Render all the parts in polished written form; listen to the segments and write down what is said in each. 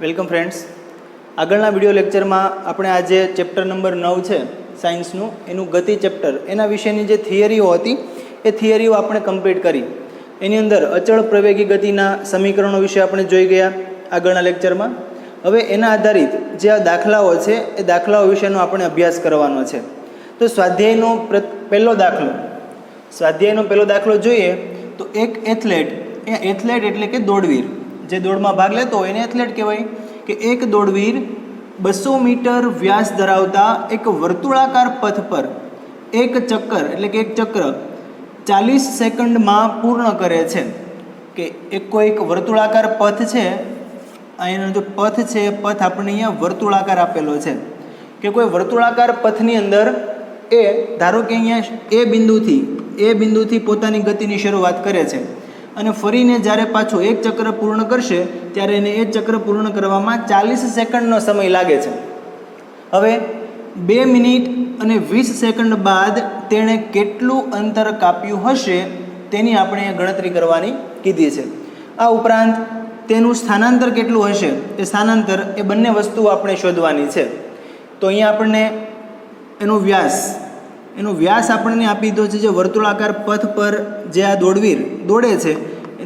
Welcome friends. આગળના video લેક્ચરમાં આપણે આજે ચેપ્ટર નંબર 9 છે સાયન્સનું, એનું ગતિ ચેપ્ટર, એના વિશેની જે થિયરીઓ હતી એ થિયરીઓ આપણે કમ્પ્લીટ કરી. એની અંદર અચળ પ્રવેગી ગતિના સમીકરણો વિશે આપણે જોઈ ગયા આગળના લેક્ચરમાં. હવે એના આધારિત જે આ દાખલાઓ છે એ દાખલાઓ વિશેનો આપણે અભ્યાસ કરવાનો છે. તો સ્વાધ્યાયનો પહેલો દાખલો જોઈએ તો એક એથ્લેટ એટલે કે દોડવીર, જે દોડમાં ભાગ લેતો હોય એને એથ્લેટ કહેવાય. કે એક દોડવીર 200 મીટર વ્યાસ ધરાવતા એક વર્તુળાકાર પથ પર એક ચક્કર એટલે કે એક ચક્ર 40 સેકન્ડમાં પૂર્ણ કરે છે. કે એક વર્તુળાકાર પથ છે, અહીંનો જો પથ છે, પથ આપણને અહીંયા વર્તુળાકાર આપેલો છે. કે કોઈ વર્તુળાકાર પથની અંદર એ ધારો કે અહીંયા એ બિંદુથી પોતાની ગતિની શરૂઆત કરે છે અને ફરીને જ્યારે પાછો એક ચક્ર પૂર્ણ કરશે ત્યારે એને એ ચક્ર પૂર્ણ કરવામાં 40 સેકન્ડનો સમય લાગે છે. હવે 2 મિનિટ અને 20 સેકન્ડ બાદ તેણે કેટલું અંતર કાપ્યું હશે તેની આપણે ગણતરી કરવાની કીધી છે. આ ઉપરાંત તેનું સ્થાનાંતર કેટલું હશે એ સ્થાનાંતર એ બંને વસ્તુઓ આપણે શોધવાની છે. તો અહીંયા આપણને એનો વ્યાસ આપણને આપી દીધો છે. જે વર્તુળાકાર પથ પર જે આ દોડવીર દોડે છે,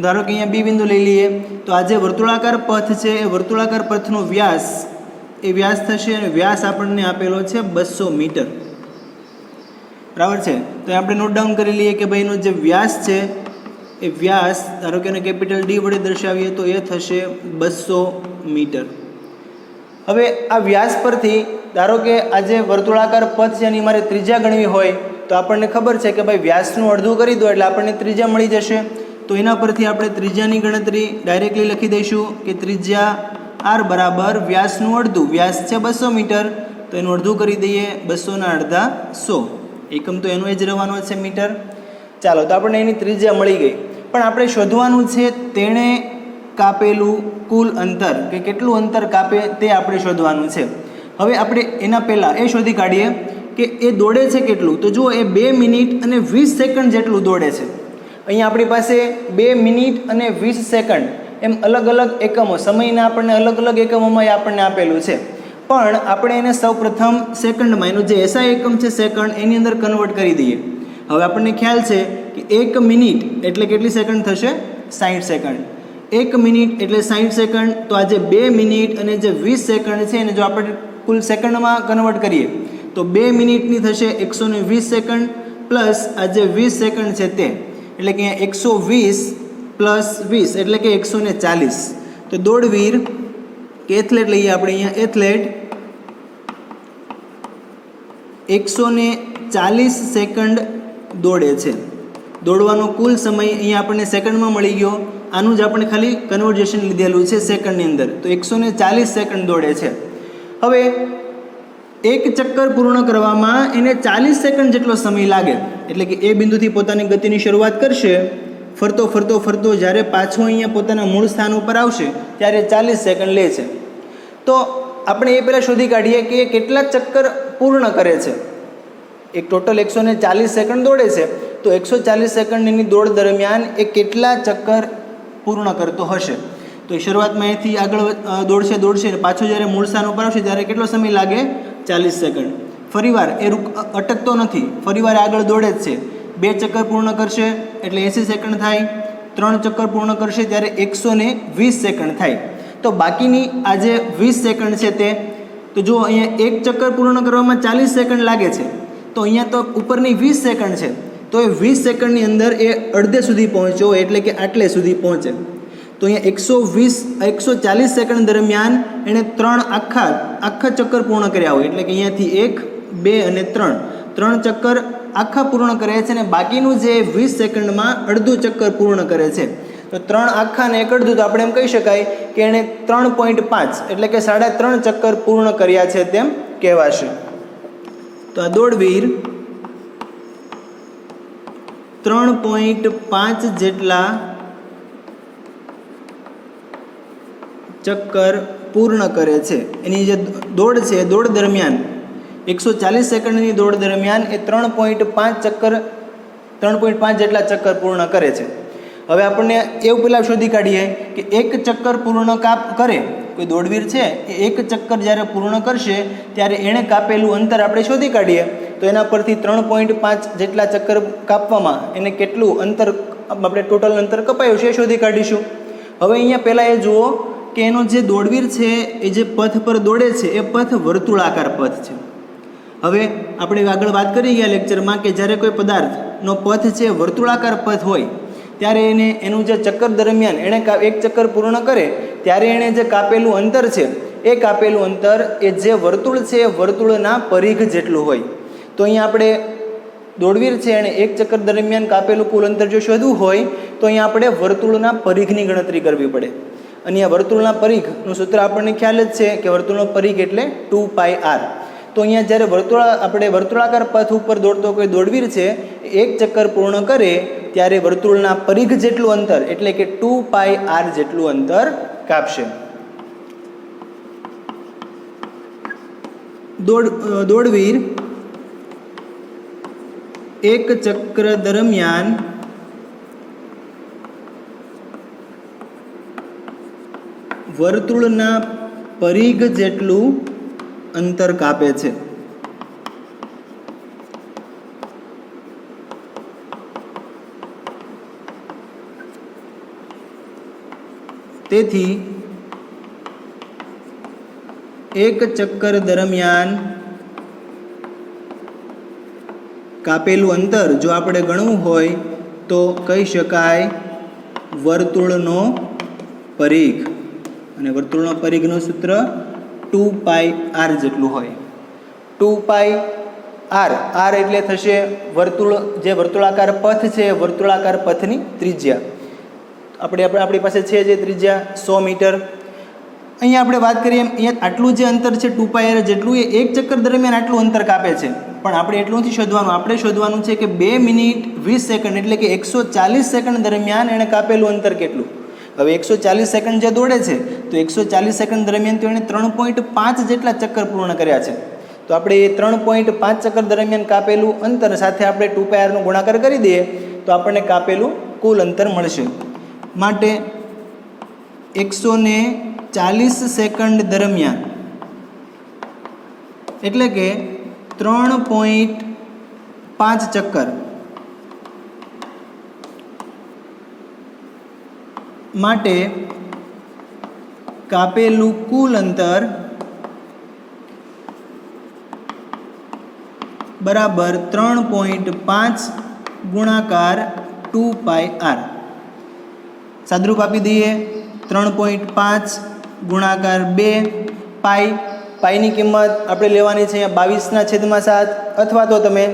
ધારો કે અહીંયા બી બિંદુ લઈ લઈએ તો આ જે વર્તુળાકાર પથ છે એ વર્તુળાકાર પથનો વ્યાસ થશે અને વ્યાસ આપણને આપેલો છે 200 મીટર. બરાબર છે. તો આપણે નોટ ડાઉન કરી લઈએ કે ભાઈ એનો જે વ્યાસ છે એ વ્યાસ ધારો કે એને કેપિટલ ડી વડે દર્શાવીએ તો એ થશે 200 મીટર. હવે આ વ્યાસ પરથી ધારો કે આ જે વર્તુળાકાર પથ છે એની મારે ત્રિજ્યા ગણવી હોય તો આપણને ખબર છે કે ભાઈ વ્યાસનું અડધું કરી દો એટલે આપણને ત્રિજ્યા મળી જશે. તો એના પરથી આપણે ત્રિજ્યાની ગણતરી ડાયરેક્ટલી લખી દઈશું કે ત્રિજ્યા આર બરાબર વ્યાસનું અડધું. વ્યાસ છે 200 મીટર, તો એનું અડધું કરી દઈએ, 200 ના અડધા 100. એકમ તો એનો જ રહેવાનો છે મીટર. ચાલો, તો આપણને એની ત્રિજ્યા મળી ગઈ. પણ આપણે શોધવાનું છે તેણે કાપેલું કુલ અંતર, કે કેટલું અંતર કાપે તે આપણે શોધવાનું છે. હવે આપણે એના પહેલાં એ શોધી કાઢીએ કે એ દોડે છે કેટલું. તો જુઓ, એ 2 મિનિટ અને 20 સેકન્ડ જેટલું દોડે છે. અહીંયા આપણી પાસે 2 મિનિટ અને 20 સેકન્ડ એમ અલગ અલગ એકમો, સમયના આપણને અલગ અલગ એકમોમાં આપણને આપેલું છે. પણ આપણે એને સૌપ્રથમ સેકન્ડમાં, એનું જે એસઆઈ એકમ છે સેકન્ડ, એની અંદર કન્વર્ટ કરી દઈએ. હવે આપણને ખ્યાલ છે કે 1 મિનિટ એટલે કેટલી સેકન્ડ થશે? 60 સેકન્ડ. 1 મિનિટ એટલે 60 સેકન્ડ. તો આ જે 2 મિનિટ અને જે 20 સેકન્ડ છે એને જો આપણે કુલ સેકન્ડમાં કન્વર્ટ કરીએ તો 2 મિનિટની થશે 120 સેકન્ડ પ્લસ આ જે 20 સેકન્ડ છે તે, એટલે કે અહીંયા 120 પ્લસ 20 એટલે કે 140. તો દોડવીર કે એથ્લેટ લઈએ આપણે, અહીંયા એથ્લેટ 140 સેકન્ડ દોડે છે. દોડવાનો કુલ સમય અહીંયા આપણને સેકન્ડમાં મળી ગયો. આનું જ આપણે ખાલી કન્વર્ઝેશન લીધેલું છે સેકન્ડની અંદર. તો 140 સેકન્ડ દોડે છે. હવે એક ચક્કર પૂર્ણ કરવામાં એને 40 સેકન્ડ જેટલો સમય લાગે. એટલે કે એ બિંદુથી પોતાની ગતિની શરૂઆત કરશે, ફરતો જ્યારે પાછો અહીંયા પોતાના મૂળ સ્થાન ઉપર આવશે ત્યારે 40 સેકન્ડ લે છે. તો આપણે એ પહેલાં શોધી કાઢીએ કે એ કેટલા ચક્કર પૂર્ણ કરે છે. એક ટોટલ 140 સેકન્ડ દોડે છે, તો 140 સેકન્ડની દોડ દરમિયાન એ કેટલા ચક્કર પૂર્ણ કરતો હશે. તો શરૂઆતમાં અહીંથી આગળ દોડશે પાછો જ્યારે મૂળ સ્થાન ઉપર આવશે ત્યારે કેટલો સમય લાગે? 40 સેકન્ડ. ફરીવાર એ અટકતો નથી, ફરીવાર આગળ દોડે જ છે. 2 ચક્કર પૂર્ણ કરશે એટલે 80 સેકન્ડ થાય. 3 ચક્કર પૂર્ણ કરશે ત્યારે 120 સેકન્ડ થાય. તો બાકીની આ જે 20 સેકન્ડ છે તે, તો જો અહીંયા એક ચક્કર પૂર્ણ કરવામાં 40 સેકન્ડ લાગે છે, તો અહીંયા તો ઉપરની 20 સેકન્ડ છે, તો એ 20 સેકન્ડની અંદર એ અડધે સુધી પહોંચ્યો, એટલે કે આટલે સુધી પહોંચે. તો અહીંયા 140 સેકન્ડ દરમિયાન એણે 3 આખા ચક્કર પૂર્ણ કર્યા હોય. એટલે કે અહીંયાથી 1, 2 અને 3 ચક્કર આખા પૂર્ણ કરે છે અને બાકીનું જે 20 સેકન્ડમાં અડધું ચક્કર પૂર્ણ કરે છે. તો 3 આખા અને 1 અડધું, તો આપણે એમ કહી શકાય કે એણે 3.5 એટલે કે 3.5 ચક્કર પૂર્ણ કર્યા છે તેમ કહેવાશે. તો આ દોડવીર 3.5 જેટલા ચક્કર પૂર્ણ કરે છે. એની જે દોડ છે, દોડ દરમિયાન 140 સેકન્ડની દોડ દરમિયાન એ 3.5 જેટલા ચક્કર પૂર્ણ કરે છે. હવે આપણને એવું પહેલાં શોધી કાઢીએ કે એક ચક્કર પૂર્ણ કરે કોઈ દોડવીર છે એ એક ચક્કર જ્યારે પૂર્ણ કરશે ત્યારે એણે કાપેલું અંતર આપણે શોધી કાઢીએ તો એના પરથી 3.5 જેટલા ચક્કર કાપવામાં એને કેટલું અંતર આપણે ટોટલ અંતર કપાયું છે એ શોધી કાઢીશું. હવે અહીંયા પહેલાં એ જુઓ કે એનો જે દોડવીર છે એ જે પથ પર દોડે છે એ પથ વર્તુળાકાર પથ છે. હવે આપણે આગળ વાત કરી ગયા લેક્ચરમાં કે જ્યારે કોઈ પદાર્થનો પથ છે વર્તુળાકાર પથ હોય ત્યારે એનું જે ચક્કર દરમિયાન એણે એક ચક્કર પૂર્ણ કરે ત્યારે એણે જે કાપેલું અંતર છે એ કાપેલું અંતર એ જે વર્તુળ છે એ વર્તુળના પરિઘ જેટલું હોય. તો અહીંયા આપણે દોડવીર છે એણે એક ચક્કર દરમિયાન કાપેલું કુલ અંતર જો શોધવું હોય તો અહીંયા આપણે વર્તુળના પરિઘની ગણતરી કરવી પડે. અને આ વર્તુળના પરિઘનું સૂત્ર આપણને ખ્યાલ જ છે કે વર્તુળનો પરિઘ એટલે 2πr. તો અહીંયા જ્યારે આપણે વર્તુળાકાર પથ ઉપર દોડતો કોઈ દોડવીર છે એક ચક્કર પૂર્ણ કરે ત્યારે વર્તુળના પરિઘ જેટલું અંતર એટલે કે 2πr જેટલું અંતર કાપશે. દોડવીર એક ચક્ર દરમિયાન વર્તુળના પરિઘ જેટલું અંતર કાપે છે. તેથી એક ચક્કર દરમિયાન કાપેલું અંતર જો આપણે ગણવું હોય તો કહી શકાય વર્તુળનો પરિઘ. અને વર્તુળનો પરિઘનું સૂત્ર 2πr જેટલું હોય. 2πr એટલે થશે જે વર્તુળાકાર પથ છે વર્તુળાકાર પથની ત્રિજ્યા. આપણી પાસે છે જે ત્રિજ્યા 100 મીટર. અહીંયા આપણે વાત કરીએ અહીંયા આટલું જે અંતર છે 2πr જેટલું એ એક ચક્કર દરમિયાન આટલું અંતર કાપે છે. પણ આપણે એટલું નથી શોધવાનું, આપણે શોધવાનું છે કે 2 મિનિટ 20 સેકન્ડ એટલે કે 140 સેકન્ડ દરમિયાન એણે કાપેલું અંતર કેટલું. હવે 140 સેકન્ડ જે દોડે છે તો 140 સેકન્ડ દરમિયાન તો એણે 3.5 જેટલા ચક્કર પૂર્ણ કર્યા છે. તો આપણે એ 3.5 ચક્કર દરમિયાન કાપેલું અંતર સાથે આપણે 2πrનો ગુણાકાર કરી દઈએ તો આપણને કાપેલું કુલ અંતર મળશે. માટે 140 સેકન્ડ દરમિયાન એટલે કે 3.5 ચક્કર માટે કાપેલું કુલ અંતર બરાબર 3.5 ગુણાકાર 2πr. સાદરૂપ આપી દઈએ 3.5 ગુણાકાર 2 પાઈની કિંમત આપણે લેવાની છે અહીંયા 22/7 અથવા તો તમે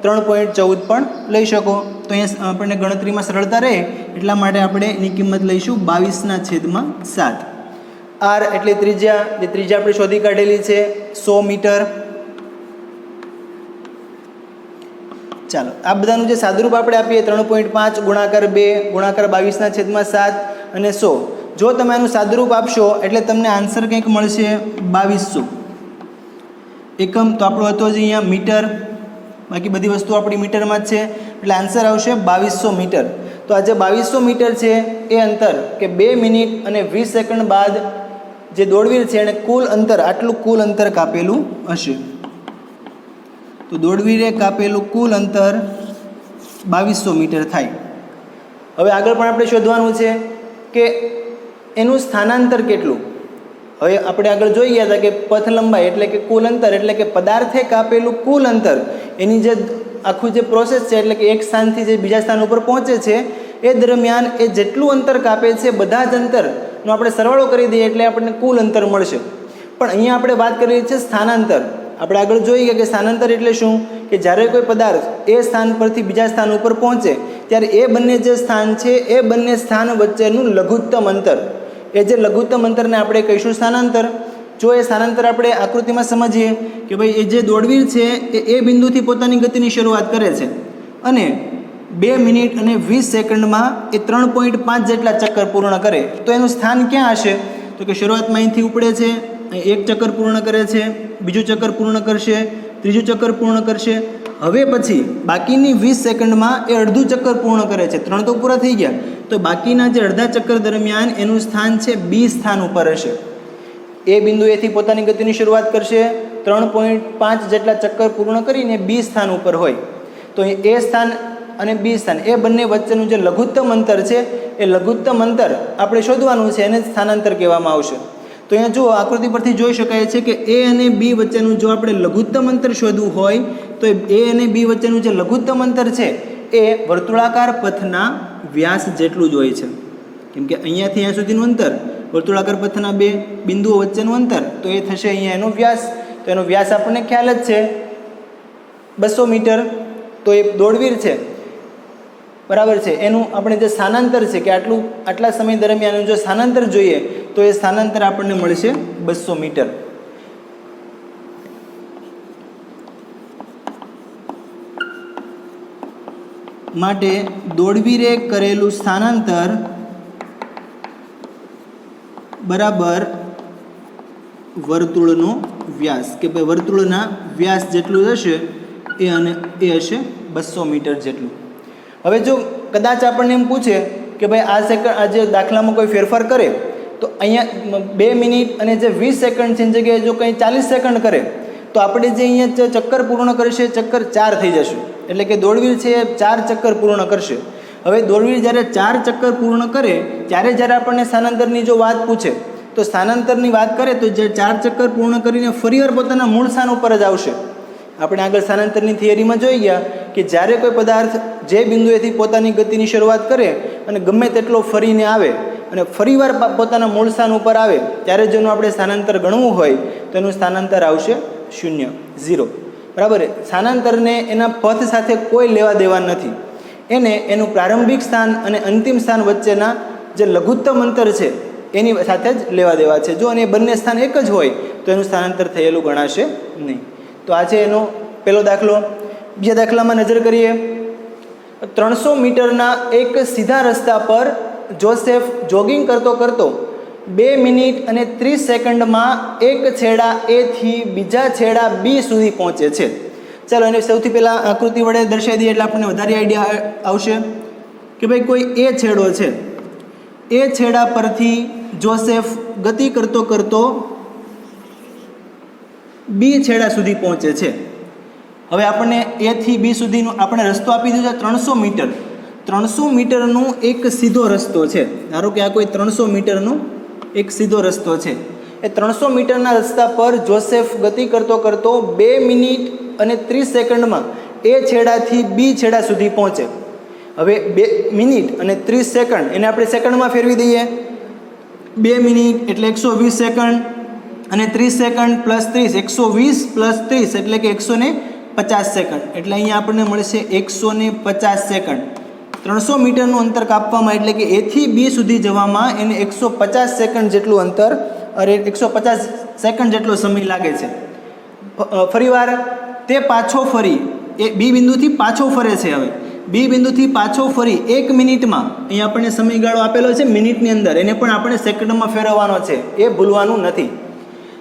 3.14 પણ લઈ શકો. તો અહીંયા આપણને ગણતરીમાં સરળતા રહે એટલા માટે આપણે એની કિંમત લઈશું 22/7. r એટલે ત્રિજ્યા, જે ત્રિજ્યા આપણે શોધી કાઢેલી છે 100 મીટર. ચાલો આ બધાનું જે સાદરૂપ આપણે આપીએ 3.5 ગુણાકાર 2 ગુણાકાર 22/7 અને 100. જો તમે આનું સાદરૂપ આપશો એટલે તમને આન્સર કંઈક મળશે 2200. એકમ તો આપણો હતો જ અહીંયા મીટર, બાકી બધી વસ્તુ આપણી મીટરમાં જ છે એટલે આન્સર આવશે 2200 મીટર. તો આ જે 2200 મીટર છે એ અંતર કે 2 મિનિટ અને 20 સેકન્ડ બાદ જે દોડવીર છે એણે કુલ અંતર આટલું કુલ અંતર કાપેલું હશે. તો દોડવીરે કાપેલું કુલ અંતર 2200 મીટર થાય. હવે આગળ પણ આપણે શોધવાનું છે કે એનું સ્થાનાંતર કેટલું. હવે આપણે આગળ જોઈ ગયા હતા કે પથ લંબાઈ એટલે કે કુલ અંતર એટલે કે પદાર્થે કાપેલું કુલ અંતર, એની જે આખું જે પ્રોસેસ છે એટલે કે એક સ્થાનથી જે બીજા સ્થાન ઉપર પહોંચે છે એ દરમિયાન એ જેટલું અંતર કાપે છે બધા જ અંતરનો આપણે સરવાળો કરી દઈએ એટલે આપણને કુલ અંતર મળશે. પણ અહીંયા આપણે વાત કરી છે સ્થાનાંતર. આપણે આગળ જોઈ ગયા કે સ્થાનાંતર એટલે શું કે જ્યારે કોઈ પદાર્થ એ સ્થાન પરથી બીજા સ્થાન ઉપર પહોંચે ત્યારે એ બંને જે સ્થાન છે એ બંને સ્થાન વચ્ચેનું લઘુત્તમ અંતર, એ જે લઘુત્તમ અંતરને આપણે કહીશું સ્થાનાંતર. જો એ સ્થાનાંતર આપણે આકૃતિમાં સમજીએ કે ભાઈ એ જે દોડવીર છે એ બિંદુથી પોતાની ગતિની શરૂઆત કરે છે અને 2 મિનિટ અને 20 સેકન્ડમાં એ 3.5 જેટલા ચક્કર પૂર્ણ કરે તો એનું સ્થાન ક્યાં હશે? તો કે શરૂઆતમાં અહીંથી ઉપડે છે, એક ચક્કર પૂર્ણ કરે છે, બીજું ચક્કર પૂર્ણ કરશે, ત્રીજું ચક્કર પૂર્ણ કરશે. હવે પછી બાકીની 20 સેકન્ડમાં એ અડધું ચક્કર પૂર્ણ કરે છે. 3 તો પૂરા થઈ ગયા, તો બાકીના જે અડધા ચક્કર દરમિયાન એનું સ્થાન છે બી સ્થાન ઉપર હશે. એ બિંદુએથી પોતાની ગતિની શરૂઆત કરશે, 3.5 જેટલા ચક્કર પૂર્ણ કરીને બી સ્થાન ઉપર હોય, તો એ સ્થાન અને બી સ્થાન એ બંને વચ્ચેનું જે લઘુત્તમ અંતર છે એ લઘુત્તમ અંતર આપણે શોધવાનું છે, એને સ્થાનાંતર કહેવામાં આવશે. તો અહીંયા જુઓ આકૃતિ પરથી જોઈ શકાય છે કે એ અને બી વચ્ચેનું જો આપણે લઘુત્તમ અંતર શોધવું હોય તો એ અને બી વચ્ચેનું જે લઘુત્તમ અંતર છે એ વર્તુળાકાર પથના વ્યાસ જેટલું જ હોય છે. કેમ કે અહીંયાથી અહીંયા સુધીનું અંતર વર્તુળાકાર પથના બે બિંદુઓ વચ્ચેનું અંતર, તો એ થશે અહીંયા એનો વ્યાસ. તો એનો વ્યાસ આપણને ખ્યાલ જ છે 200 મીટર. તો એ દોડવીર છે, બરાબર છે. એનું આપણે જે સ્થાનાંતર છે કે આટલા સમય દરમિયાન જો સ્થાનાંતર જોઈએ તો એ સ્થાનાંતર આપણને મળશે 200 મીટર. માટે દોડવીરે કરેલું સ્થાનાંતર બરાબર વર્તુળનો વ્યાસ, કે ભાઈ વર્તુળના વ્યાસ જેટલું હશે એ હશે 200 મીટર જેટલું. હવે જો કદાચ આપણને એમ પૂછે કે ભાઈ આ જે દાખલામાં કોઈ ફેરફાર કરે તો અહીંયા 2 મિનિટ અને જે 20 સેકન્ડ છે એની જગ્યાએ જો કંઈ 40 સેકન્ડ કરે તો આપણે જે અહીંયા ચક્કર પૂર્ણ કરશે ચક્કર 4 થઈ જશે. એટલે કે દોડવીર છે એ 4 ચક્કર પૂર્ણ કરશે. હવે દોડવીર જ્યારે 4 ચક્કર પૂર્ણ કરે ત્યારે જ્યારે આપણને સ્થાનાંતરની જો વાત પૂછે તો સ્થાનાંતરની વાત કરે તો જે 4 ચક્કર પૂર્ણ કરીને ફરીવાર પોતાના મૂળ સ્થાન ઉપર જ આવશે. આપણે આગળ સ્થાનાંતરની થિયરીમાં જોઈ ગયા કે જ્યારે કોઈ પદાર્થ જે બિંદુએથી પોતાની ગતિની શરૂઆત કરે અને ગમે તેટલો ફરીને આવે અને ફરીવાર પોતાના મૂળ સ્થાન ઉપર આવે ત્યારે જેનું આપણે સ્થાનાંતર ગણવું હોય તો એનું સ્થાનાંતર આવશે 0. બરાબર. સ્થાનાંતરને એના પથ સાથે કોઈ લેવા દેવા નથી. એને એનું પ્રારંભિક સ્થાન અને અંતિમ સ્થાન વચ્ચેના જે લઘુત્તમ અંતર છે એની સાથે જ લેવા દેવા છે. જો અને બંને સ્થાન એક જ હોય તો એનું સ્થાનાંતર થયેલું ગણાશે નહીં. તો આ છે એનો પહેલો દાખલો. બીજા દાખલામાં નજર કરીએ. 300 મીટરના એક સીધા રસ્તા પર જોસેફ જોગિંગ કરતો 2 મિનિટ અને 30 સેકન્ડમાં એક છેડા એ થી બીજા છેડા બી સુધી પહોંચે છે. ચાલો એને સૌથી પહેલાં આકૃતિ વડે દર્શાવી દઈએ એટલે આપણને વધારે આઈડિયા આવશે કે ભાઈ કોઈ એ છેડો છે, એ છેડા પરથી જોસેફ ગતિ કરતો બી છેડા સુધી પહોંચે છે. હવે આપણને એ થી બી સુધીનો આપણે રસ્તો આપી દીધો છે 300 મીટર. 300 મીટરનો એક સીધો રસ્તો છે. ધારો કે આ કોઈ 300 મીટરનો એક સીધો રસ્તો છે. એ 300 મીટરના રસ્તા પર જોસેફ ગતિ કરતો 2 મિનિટ અને 30 સેકન્ડમાં એ છેડાથી બી છેડા સુધી પહોંચે. હવે 2 મિનિટ અને 30 સેકન્ડ એને આપણે સેકન્ડમાં ફેરવી દઈએ. 2 મિનિટ એટલે 120 સેકન્ડ અને 30 સેકન્ડ પ્લસ 30 120 પ્લસ 30 એટલે કે 150 સેકન્ડ. એટલે અહીંયા આપણને મળશે 150 સેકન્ડ. 300 મીટરનું અંતર કાપવામાં એટલે કે એથી બી સુધી જવામાં એને 150 સેકન્ડ જેટલું અંતર 150 સેકન્ડ જેટલો સમય લાગે છે. ફરીવાર તે પાછો ફરી એ બી બિંદુથી પાછો ફરે છે. હવે બી બિંદુથી પાછો ફરી 1 મિનિટમાં અહીંયા આપણને સમયગાળો આપેલો છે મિનિટની અંદર, એને પણ આપણે સેકન્ડમાં ફેરવવાનો છે, એ ભૂલવાનું નથી.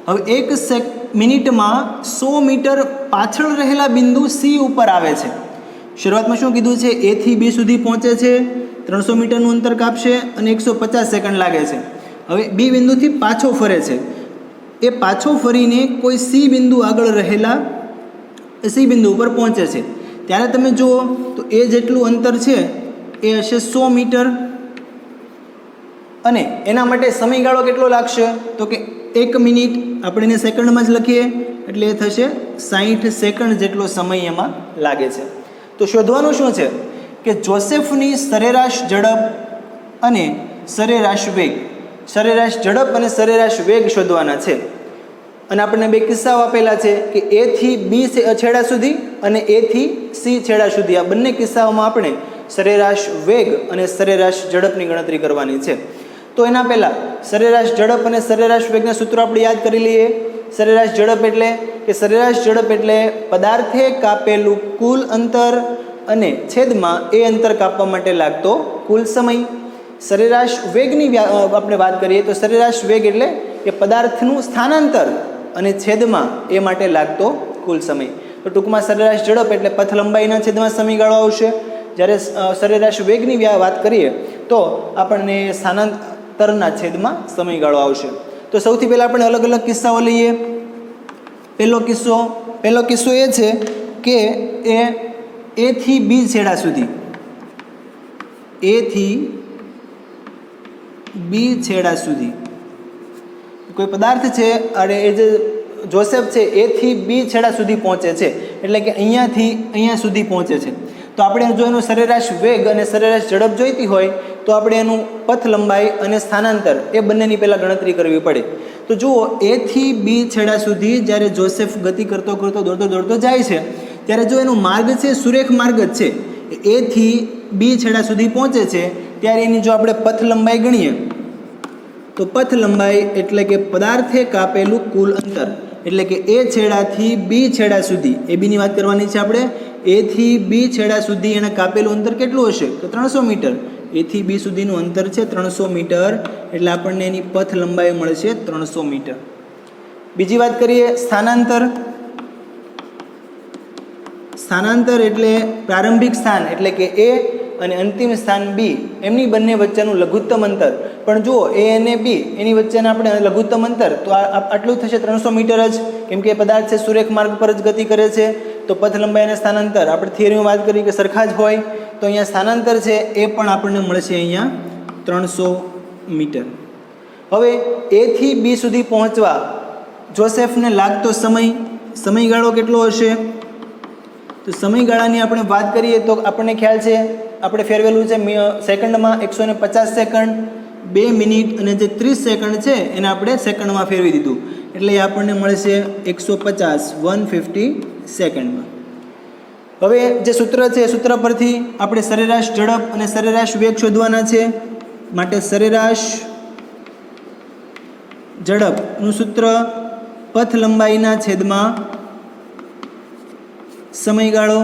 હવે 1 મિનિટમાં 100 મીટર પાછળ રહેલા બિંદુ સી ઉપર આવે છે. શરૂઆતમાં શું કીધું છે? એ થી બી સુધી પહોંચે છે, 300 મીટરનું અંતર કાપશે અને 150 સેકન્ડ લાગે છે. હવે બી બિંદુથી પાછો ફરે છે, એ પાછો ફરીને કોઈ સી બિંદુ આગળ રહેલા સી બિંદુ ઉપર પહોંચે છે. ત્યારે તમે જુઓ તો એ જેટલું અંતર છે એ હશે 100 મીટર અને એના માટે સમયગાળો કેટલો લાગશે? તો કે 1 મિનિટ, આપણે એને સેકન્ડમાં જ લખીએ એટલે એ થશે 60 સેકન્ડ જેટલો સમય એમાં લાગે છે. તો શોધવાનું શું છે કે જોસેફની સરેરાશ ઝડપ અને સરેરાશ વેગ. સરેરાશ ઝડપ અને સરેરાશ વેગ શોધવાના છે. અને આપણને 2 કિસ્સાઓ આપેલા છે કે એ થી બી છેડા સુધી અને એ થી સી છેડા સુધી. આ બંને કિસ્સાઓમાં આપણે સરેરાશ વેગ અને સરેરાશ ઝડપની ગણતરી કરવાની છે. તો એના પહેલાં સરેરાશ ઝડપ અને સરેરાશ વેગના સૂત્રો આપણે યાદ કરી લઈએ. સરેરાશ ઝડપ એટલે પદાર્થે કાપેલું કુલ અંતર અને છેદમાં એ અંતર કાપવા માટે લાગતો કુલ સમય. સરેરાશ વેગની આપણે વાત કરીએ તો સરેરાશ વેગ એટલે કે પદાર્થનું સ્થાનાંતર અને છેદમાં એ માટે લાગતો કુલ સમય. તો ટૂંકમાં સરેરાશ ઝડપ એટલે પથ લંબાઈના છેદમાં સમયગાળો આવશે. જ્યારે સરેરાશ વેગની વાત કરીએ તો આપણને સ્થાનાંતરના છેદમાં સમયગાળો આવશે. તો સૌથી પહેલાં આપણે અલગ અલગ કિસ્સાઓ લઈએ. પહેલો કિસ્સો એ છે કે એ થી બી છેડા સુધી, એ થી બી છેડા સુધી કોઈ પદાર્થ છે અને એ જે જોસેફ છે એ થી બી છેડા સુધી પહોંચે છે, એટલે કે અહીંયાથી અહીંયા સુધી પહોંચે છે. તો આપણે જો એનો સરેરાશ વેગ અને સરેરાશ ઝડપ જોઈતી હોય તો આપણે એનું પથ લંબાઈ અને સ્થાનાંતર એ બંનેની પહેલાં ગણતરી કરવી પડે. તો જુઓ, એ થી બી છેડા સુધી જ્યારે જોસેફ ગતિ કરતો દોડતો જાય છે, ત્યારે જો એનો માર્ગ છે સુરેખ માર્ગ જ છે, એ થી બી છેડા સુધી પહોંચે છે, ત્યારે એની જો આપણે પથ લંબાઈ ગણીએ તો પથ લંબાઈ એટલે કે પદાર્થે કાપેલું કુલ અંતર, એટલે કે એ છેડાથી બી છેડા સુધી, એ બીની વાત કરવાની છે આપણે, એ થી બી છેડા સુધી એને કાપેલું અંતર કેટલું હશે તો 300 મીટર. એ થી બી સુધીનું અંતર છે 300 મીટર, એટલે આપણને એની પથ લંબાઈ મળશે 300 મીટર. બીજી વાત કરીએ સ્થાનાંતર. સ્થાનાંતર એટલે પ્રારંભિક સ્થાન એટલે કે એ અને અંતિમ સ્થાન બી, એમની બંને વચ્ચેનું લઘુત્તમ અંતર. પણ જુઓ, એ અને બી એની વચ્ચેના આપણે લઘુત્તમ અંતર તો આટલું થશે 300 મીટર જ, કેમ કે પદાર્થ છે સુરેખ માર્ગ પર જ ગતિ કરે છે. તો પથ લંબાઈ અને સ્થાનાંતર આપણે થિયરીમાં વાત કરી કે સરખા જ હોય, તો અહીંયા સ્થાનાંતર છે એ પણ આપણને મળશે અહીંયા 300 મીટર. હવે એ થી બી સુધી પહોંચવા જોસેફને લાગતો સમયગાળો કેટલો હશે? તો સમયગાળાની આપણે વાત કરીએ તો આપણને ખ્યાલ છે, આપણે ફેરવેલું છે સેકન્ડમાં 150 સેકન્ડ, 2 મિનિટ અને જે 30 સેકન્ડ છે એને આપણે સેકન્ડમાં ફેરવી દીધું, એટલે એ આપણને મળશે 150 સેકન્ડમાં. હવે જે સૂત્ર છે એ સૂત્ર પરથી આપણે સરેરાશ ઝડપ અને સરેરાશ વેગ શોધવાના છે. માટે સરેરાશ ઝડપનું સૂત્ર પથ લંબાઈના છેદમાં સમયગાળો,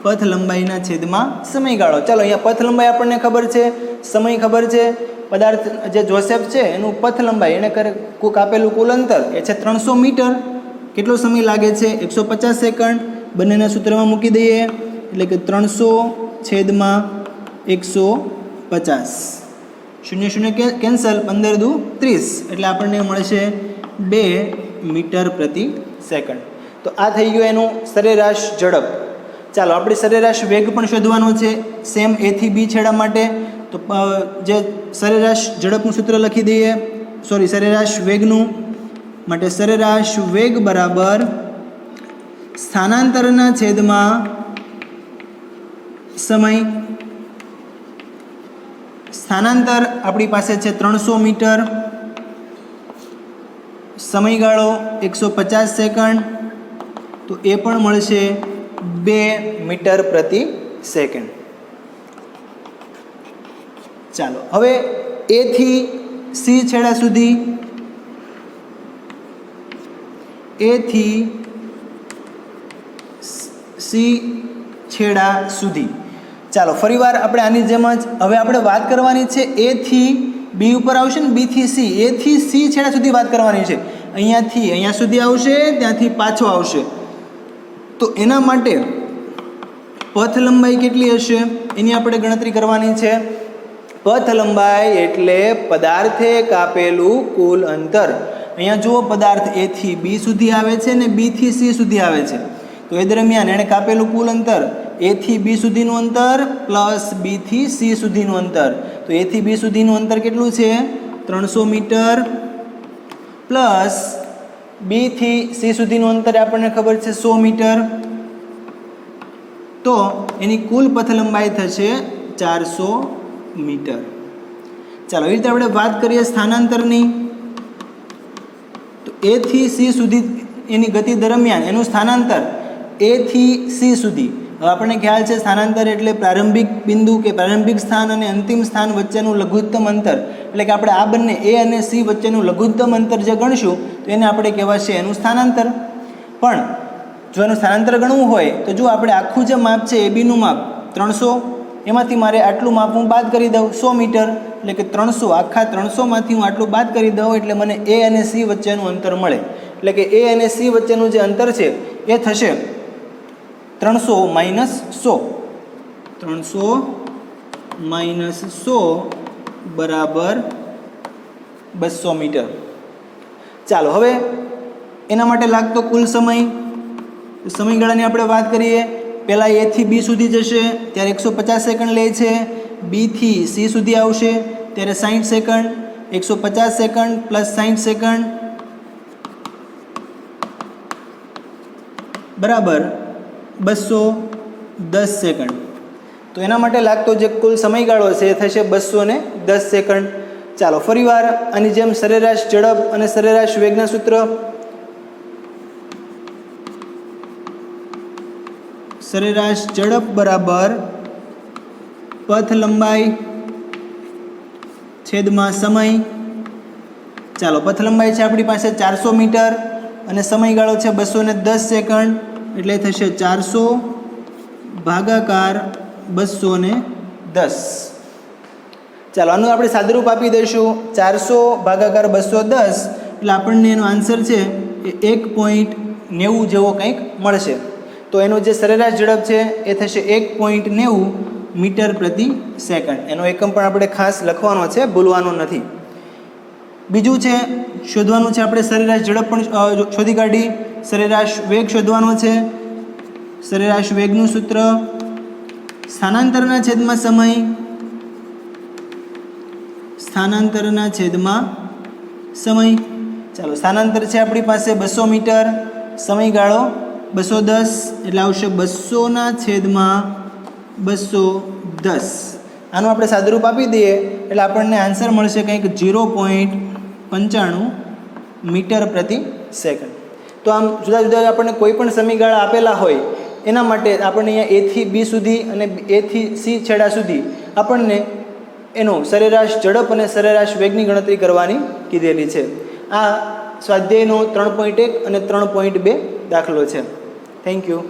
પથ લંબાઈના છેદમાં સમયગાળો. ચાલો, અહીંયા પથ લંબાઈ આપણને ખબર છે, સમય ખબર છે. પદાર્થ જે જોસેફ છે એનું પથ લંબાઈ એને કાપેલું કુલ અંતર એ છે 300 મીટર. કેટલો સમય લાગે છે? 150 સેકન્ડ. બંનેના સૂત્રમાં મૂકી દઈએ, એટલે કે 300/150. 0 કેન્સલ, 15 દુ 30, એટલે આપણને મળશે 2 મીટર પ્રતિ સેકન્ડ. તો આ થઈ ગયું એનું સરેરાશ ઝડપ. ચાલો, આપણે સરેરાશ વેગ પણ શોધવાનો છે સેમ એ થી બી છેડા માટે. તો જે સરેરાશ ઝડપનું સૂત્ર લખી દઈએ, સરેરાશ વેગનું. માટે સરેરાશ વેગ બરાબર સ્થાનાંતરના છેદમાં સમય. સ્થાનાંતર આપણી પાસે છે 300 મીટર, સમયગાળો 150 સેકન્ડ, તો એ પણ મળશે 2 મીટર પ્રતિ સેકન્ડ. ચાલો, હવે એ થી સી છેડા સુધી, એ થી સી છેડા સુધી. ચાલો, ફરીવાર આપણે આની જેમ જ હવે આપણે વાત કરવાની છે એ થી બી ઉપર આવશે ને બી થી સી, એ થી સી છેડા સુધી વાત કરવાની છે. અહીંયાથી અહીંયા સુધી આવશે, ત્યાંથી પાછો આવશે. તો એના માટે પથ લંબાઈ કેટલી હશે એની આપણે ગણતરી કરવાની છે. પથ લંબાઈ એટલે પદાર્થે કાપેલું કુલ અંતર. અહીંયા જુઓ, પદાર્થ એ થી બી સુધી આવે છે ને બી થી સી સુધી આવે છે. તો એ દરમિયાન એણે કાપેલું કુલ અંતર એ થી બી સુધીનું અંતર પ્લસ બી થી સી સુધીનું અંતર. તો એ થી બી સુધીનું અંતર કેટલું છે? 300 મીટર પ્લસ બી થી સી સુધીનું અંતર આપણને ખબર છે 100 મીટર. તો એની કુલ પથ લંબાઈ થશે 400 મીટર. ચાલો, એ રીતે આપણે વાત કરીએ સ્થાનાંતરની. તો એ થી સી સુધી એની ગતિ દરમિયાન એનું સ્થાનાંતર એ થી સી સુધી. હવે આપણને ખ્યાલ છે સ્થાનાંતર એટલે પ્રારંભિક બિંદુ કે પ્રારંભિક સ્થાન અને અંતિમ સ્થાન વચ્ચેનું લઘુત્તમ અંતર. એટલે કે આપણે આ બંને એ અને સી વચ્ચેનું લઘુત્તમ અંતર જે ગણશું તો એને આપણે કહેવાશે એનું સ્થાનાંતર. પણ જો એનું સ્થાનાંતર ગણવું હોય તો જો આપણે આખું જે માપ છે એ બીનું માપ 300, એમાંથી મારે આટલું માપ હું બાદ કરી દઉં 100 મીટર, એટલે કે 300 આખા 300માંથી હું આટલું બાદ કરી દઉં એટલે મને એ અને સી વચ્ચેનું અંતર મળે. એટલે કે એ અને સી વચ્ચેનું જે અંતર છે એ થશે 300 - 100. 300 - 100 બરાબર 200 મીટર. ચાલો હવે એના માટે લાગતો કુલ સમય, સમયગાળાની આપણે વાત કરીએ. પહેલાં એ થી બી સુધી જશે ત્યારે 150 સેકન્ડ લે છે. બી થી સી સુધી આવશે ત્યારે 60 સેકન્ડ. 150 સેકન્ડ પ્લસ 60 સેકન્ડ બરાબર 210 સેકન્ડ. તો એના માટે લાગતો જે કુલ સમયગાળો છે એ થશે 210 સેકન્ડ. ચાલો ફરીવાર આની જેમ સરેરાશ ઝડપ અને સરેરાશ વેગના સૂત્ર. સરેરાશ ઝડપ બરાબર પથ લંબાઈ છેદમાં સમય. ચાલો પથ લંબાઈ છે આપણી પાસે 400 મીટર અને સમયગાળો છે 210 સેકન્ડ, એટલે થશે 400 ભાગાકાર 210. ચાલો આનું આપણે સાદુરૂપ આપી દઈશું. 400 ભાગાકાર 210 એટલે આપણને એનો આન્સર છે એ 1.90 જેવો કંઈક મળશે. તો એનો જે સરેરાશ ઝડપ છે એ થશે 1.90 મીટર પ્રતિ સેકન્ડ. એનો એકમ પણ આપણે ખાસ લખવાનો છે, ભૂલવાનો નથી. બીજું છે શોધવાનું છે આપણે સરેરાશ ઝડપ પણ શોધી કાઢી. સરેરાશ વેગ શોધવાનો છે. સરેરાશ વેગનું સૂત્ર સ્થાનાંતરના છેદમાં સમય. સ્થાનાંતરના છેદમાં સમય. ચાલો સ્થાનાંતર છે આપણી પાસે 200 મીટર, સમયગાળો 210 એટલે આવશે 200ના છેદમાં 210. આનું આપણે સાદુરૂપ આપી દઈએ એટલે આપણને આન્સર મળશે કંઈક 0.95 મીટર પ્રતિ સેકન્ડ. તો આમ જુદા જુદા આપણને કોઈ પણ સમયગાળા આપેલા હોય એના માટે આપણને અહીંયા એ થી બી સુધી અને એ થી સી છેડા સુધી આપણને એનો સરેરાશ ઝડપ અને સરેરાશ વેગની ગણતરી કરવાની કીધેલી છે. આ સ્વાધ્યાયનો 3.1 અને 3.2 દાખલો છે. Thank you.